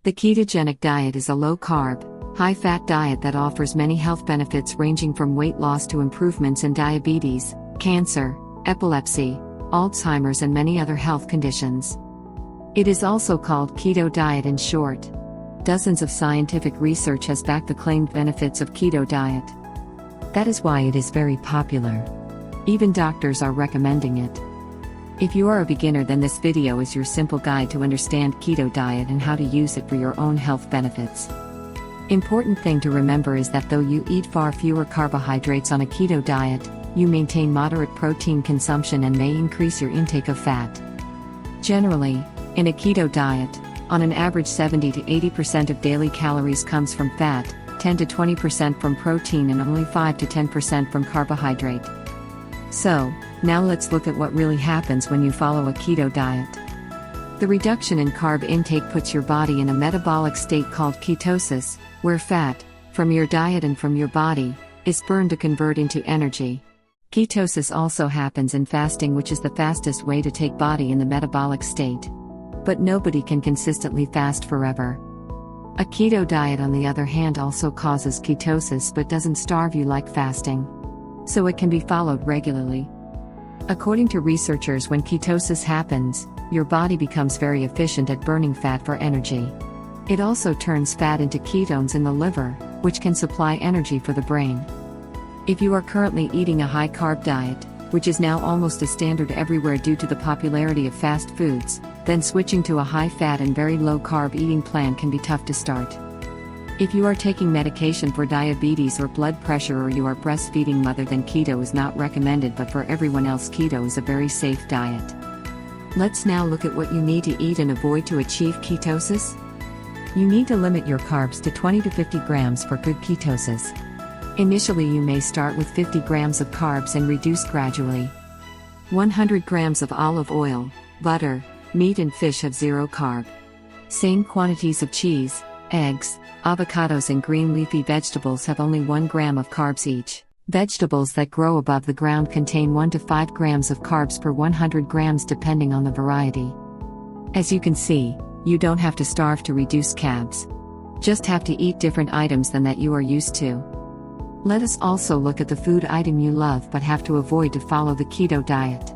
The ketogenic diet is a low-carb, high-fat diet that offers many health benefits ranging from weight loss to improvements in diabetes, cancer, epilepsy, Alzheimer's and many other health conditions. It is also called keto diet in short. Dozens of scientific research has backed the claimed benefits of keto diet. That is why it is very popular. Even doctors are recommending it. If you are a beginner, then this video is your simple guide to understand keto diet and how to use it for your own health benefits. Important thing to remember is that though you eat far fewer carbohydrates on a keto diet, you maintain moderate protein consumption and may increase your intake of fat. Generally, in a keto diet, on an average 70 to 80% of daily calories comes from fat, 10 to 20% from protein and only 5 to 10% from carbohydrate. So, now let's look at what really happens when you follow a keto diet. The reduction in carb intake puts your body in a metabolic state called ketosis, where fat, from your diet and from your body, is burned to convert into energy. Ketosis also happens in fasting, which is the fastest way to take body in the metabolic state. But nobody can consistently fast forever. A keto diet, on the other hand, also causes ketosis but doesn't starve you like fasting. So it can be followed regularly. According to researchers, when ketosis happens, your body becomes very efficient at burning fat for energy. It also turns fat into ketones in the liver, which can supply energy for the brain. If you are currently eating a high-carb diet, which is now almost a standard everywhere due to the popularity of fast foods, then switching to a high-fat and very low-carb eating plan can be tough to start. If you are taking medication for diabetes or blood pressure, or you are breastfeeding mother, then keto is not recommended, but for everyone else keto is a very safe diet. Let's now look at what you need to eat and avoid to achieve ketosis. You need to limit your carbs to 20 to 50 grams for good ketosis. Initially you may start with 50 grams of carbs and reduce gradually. 100 grams of olive oil, butter, meat and fish have zero carb. Same quantities of cheese, eggs, avocados and green leafy vegetables have only 1 gram of carbs each. Vegetables that grow above the ground contain 1 to 5 grams of carbs per 100 grams depending on the variety. As you can see, you don't have to starve to reduce carbs. Just have to eat different items than that you are used to. Let us also look at the food item you love but have to avoid to follow the keto diet.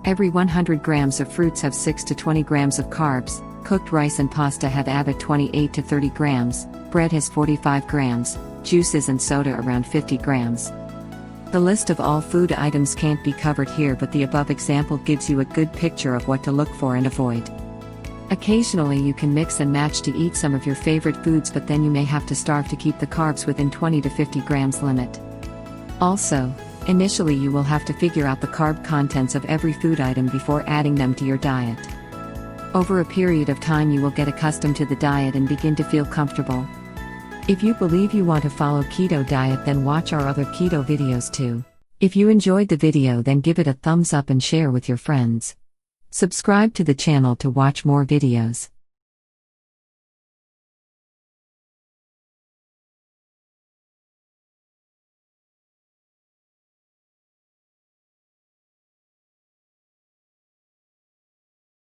Every 100 grams of fruits have 6 to 20 grams of carbs. Cooked rice and pasta have added 28 to 30 grams, bread has 45 grams, juices and soda around 50 grams. The list of all food items can't be covered here, but the above example gives you a good picture of what to look for and avoid. Occasionally you can mix and match to eat some of your favorite foods, but then you may have to starve to keep the carbs within 20 to 50 grams limit. Also, initially you will have to figure out the carb contents of every food item before adding them to your diet. Over a period of time you will get accustomed to the diet and begin to feel comfortable. If you believe you want to follow keto diet, then watch our other keto videos too. If you enjoyed the video, then give it a thumbs up and share with your friends. Subscribe to the channel to watch more videos.